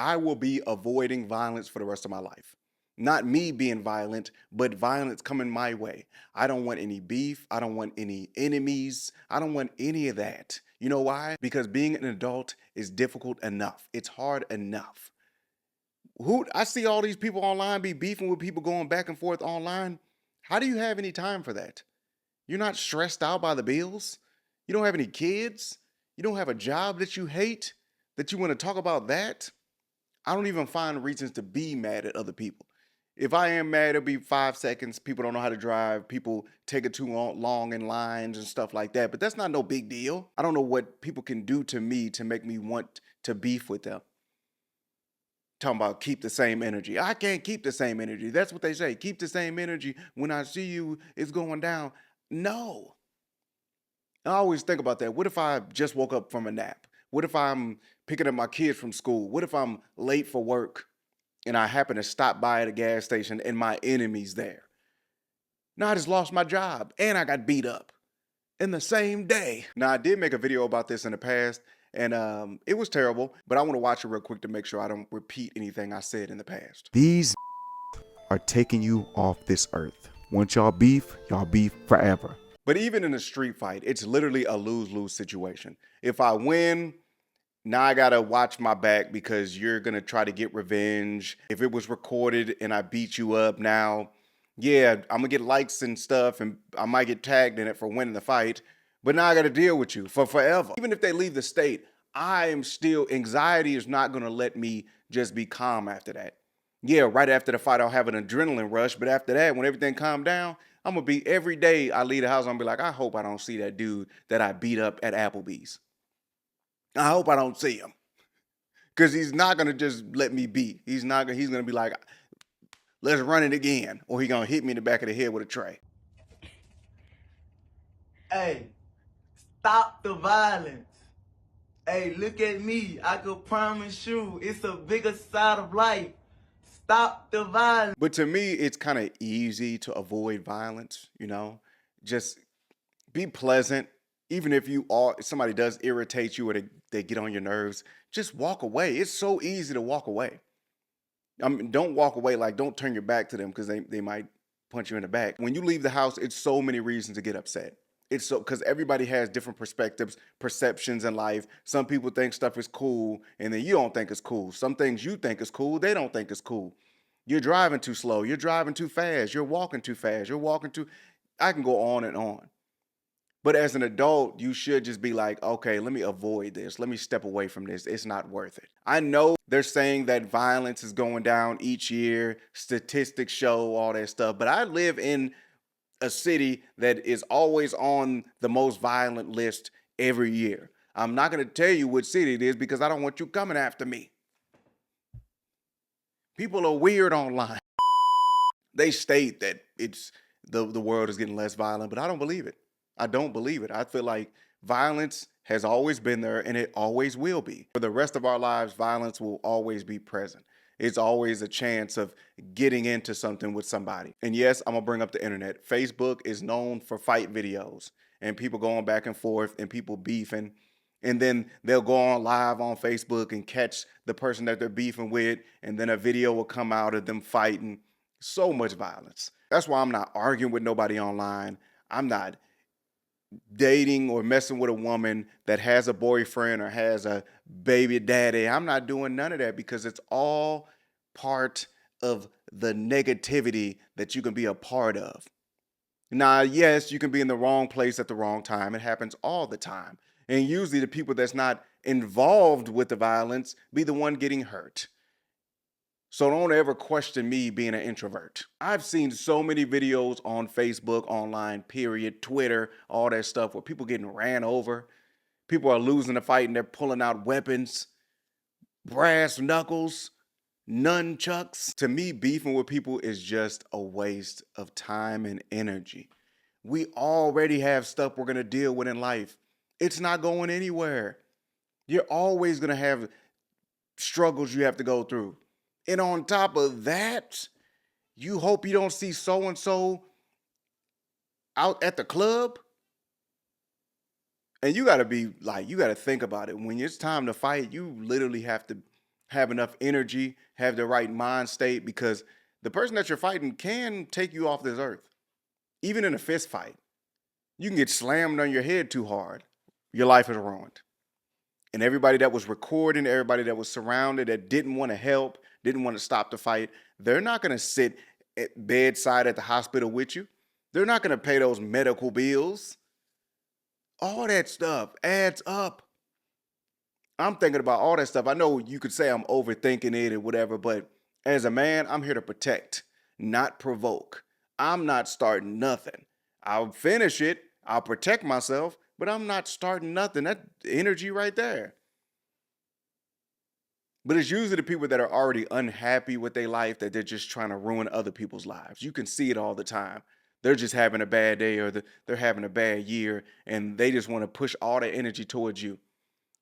I will be avoiding violence for the rest of my life. Not me being violent, but violence coming my way. I don't want any beef. I don't want any enemies. I don't want any of that. You know why? Because being an adult is difficult enough. It's hard enough. Who I see all these people online be beefing with people going back and forth online. How do you have any time for that? You're not stressed out by the bills. You don't have any kids. You don't have a job that you hate that you want to talk about that. I don't even find reasons to be mad at other people. If I am mad, it'll be 5 seconds. People don't know how to drive. People take it too long in lines and stuff like that. But that's not no big deal. I don't know what people can do to me to make me want to beef with them. Talking about keep the same energy. I can't keep the same energy. That's what they say. Keep the same energy. When I see you, it's going down. No. I always think about that. What if I just woke up from a nap? What if I'm picking up my kids from school? What if I'm late for work and I happen to stop by at a gas station and my enemy's there? Now I just lost my job and I got beat up in the same day. Now I did make a video about this in the past and it was terrible, but I want to watch it real quick to make sure I don't repeat anything I said in the past. These are taking you off this earth. Once y'all beef forever. But even in a street fight, it's literally a lose-lose situation. If I win, now I gotta watch my back because you're gonna try to get revenge. If it was recorded and I beat you up now, yeah, I'm gonna get likes and stuff and I might get tagged in it for winning the fight, but now I gotta deal with you for forever. Even if they leave the state, anxiety is not gonna let me just be calm after that. Yeah, right after the fight, I'll have an adrenaline rush, but after that, when everything calmed down, I'm gonna be every day I leave the house, I'm gonna be like, I hope I don't see that dude that I beat up at Applebee's. I hope I don't see him. Cause he's not gonna just let me be. He's gonna be like, let's run it again. Or he gonna hit me in the back of the head with a tray. Hey, stop the violence. Hey, look at me. I could promise you it's a bigger side of life. Stop the violence. But to me, it's kind of easy to avoid violence, Just be pleasant. Even if somebody does irritate you or they get on your nerves, just walk away. It's so easy to walk away. I mean, don't walk away, like don't turn your back to them because they might punch you in the back. When you leave the house, it's so many reasons to get upset. It's so because everybody has different perspectives, perceptions in life. Some people think stuff is cool, and then you don't think it's cool. Some things you think is cool, they don't think is cool. You're driving too slow. You're driving too fast. You're walking too fast. You're walking too. I can go on and on. But as an adult, you should just be like, okay, let me avoid this. Let me step away from this. It's not worth it. I know they're saying that violence is going down each year, statistics show all that stuff, but I live in a city that is always on the most violent list every year. I'm not going to tell you which city it is because I don't want you coming after me. People are weird online. They state that it's the world is getting less violent, but I don't believe it. I don't believe it. I feel like violence has always been there and it always will be. For the rest of our lives, violence will always be present. It's always a chance of getting into something with somebody. And yes, I'm gonna bring up the internet. Facebook is known for fight videos and people going back and forth and people beefing. And then they'll go on live on Facebook and catch the person that they're beefing with, and then a video will come out of them fighting. So much violence. That's why I'm not arguing with nobody online. I'm not dating or messing with a woman that has a boyfriend or has a baby daddy. I'm not doing none of that because it's all part of the negativity that you can be a part of. Now, yes, you can be in the wrong place at the wrong time. It happens all the time. And usually the people that's not involved with the violence be the one getting hurt. So don't ever question me being an introvert. I've seen so many videos on Facebook, online, period, Twitter, all that stuff where people getting ran over. People are losing the fight and they're pulling out weapons, brass knuckles, nunchucks. To me, beefing with people is just a waste of time and energy. We already have stuff we're going to deal with in life. It's not going anywhere. You're always going to have struggles you have to go through. And on top of that, you hope you don't see so and so out at the club. And you got to be like, you got to think about it. When it's time to fight, you literally have to have enough energy, have the right mind state, because the person that you're fighting can take you off this earth. Even in a fist fight, you can get slammed on your head too hard. Your life is ruined. And everybody that was recording, everybody that was surrounded, that didn't want to help, didn't want to stop the fight, they're not going to sit at bedside at the hospital with you. They're not going to pay those medical bills. All that stuff adds up. I'm thinking about all that stuff. I know you could say I'm overthinking it or whatever, but as a man, I'm here to protect, not provoke. I'm not starting nothing. I'll finish it, I'll protect myself, but I'm not starting nothing. That energy right there. But it's usually the people that are already unhappy with their life that they're just trying to ruin other people's lives. You can see it all the time. They're just having a bad day, or they're having a bad year, and they just want to push all their energy towards you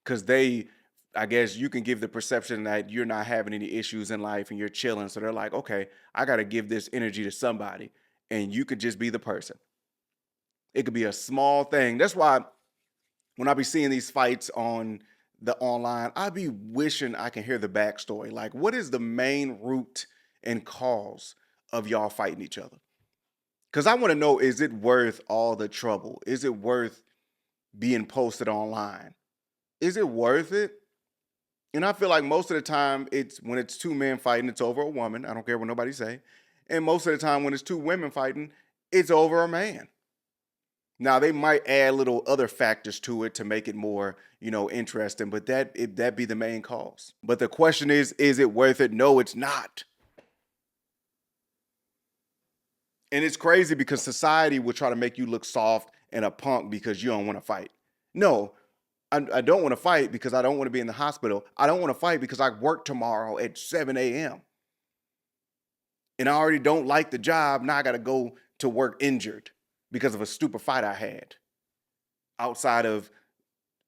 because I guess you can give the perception that you're not having any issues in life and you're chilling. So they're like, okay, I got to give this energy to somebody. And you could just be the person. It could be a small thing. That's why when I be seeing these fights on the online, I be wishing I can hear the backstory. Like, what is the main root and cause of y'all fighting each other? Because I want to know, is it worth all the trouble? Is it worth being posted online? Is it worth it? And I feel like most of the time, it's when it's two men fighting, it's over a woman. I don't care what nobody say. And most of the time, when it's two women fighting, it's over a man. Now they might add little other factors to it to make it more, interesting, but that be the main cause. But the question is it worth it? No, it's not. And it's crazy because society will try to make you look soft and a punk because you don't want to fight. No, I don't want to fight because I don't want to be in the hospital. I don't want to fight because I work tomorrow at 7 a.m. And I already don't like the job. Now I got to go to work injured because of a stupid fight I had outside of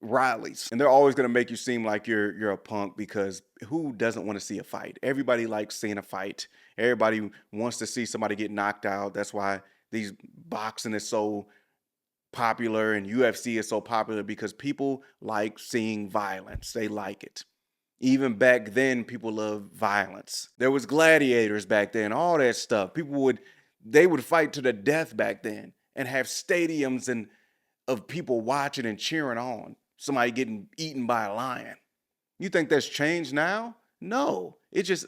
Riley's. And they're always going to make you seem like you're a punk because who doesn't want to see a fight? Everybody likes seeing a fight. Everybody wants to see somebody get knocked out. That's why these boxing is so popular and UFC is so popular, because people like seeing violence. They like it. Even back then, people loved violence. There was gladiators back then, all that stuff. They would fight to the death back then and have stadiums and of people watching and cheering on somebody getting eaten by a lion. You think that's changed now? No. It's just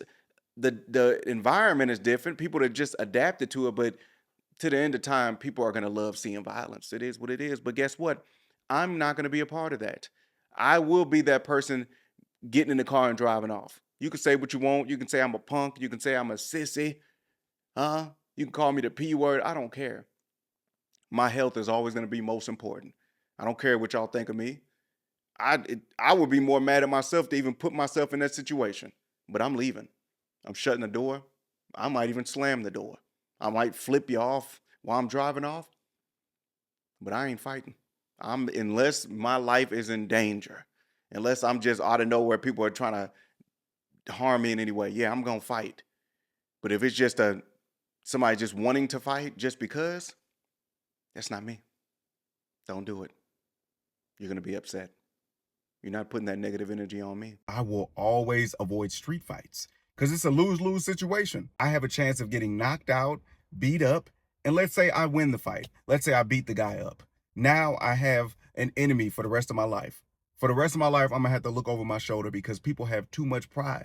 the environment is different. People are just adapted to it, but to the end of time, people are going to love seeing violence. It is what it is. But guess what? I'm not going to be a part of that. I will be that person getting in the car and driving off. You can say what you want. You can say I'm a punk. You can say I'm a sissy. You can call me the P word. I don't care. My health is always going to be most important. I don't care what y'all think of me. I would be more mad at myself to even put myself in that situation. But I'm leaving. I'm shutting the door. I might even slam the door. I might flip you off while I'm driving off. But I ain't fighting. Unless my life is in danger. Unless I'm just out of nowhere, people are trying to harm me in any way. Yeah, I'm going to fight. But if it's just somebody just wanting to fight just because, that's not me. Don't do it. You're going to be upset. You're not putting that negative energy on me. I will always avoid street fights because it's a lose-lose situation. I have a chance of getting knocked out, beat up, and let's say I win the fight. Let's say I beat the guy up. Now I have an enemy for the rest of my life. For the rest of my life, I'm going to have to look over my shoulder because people have too much pride.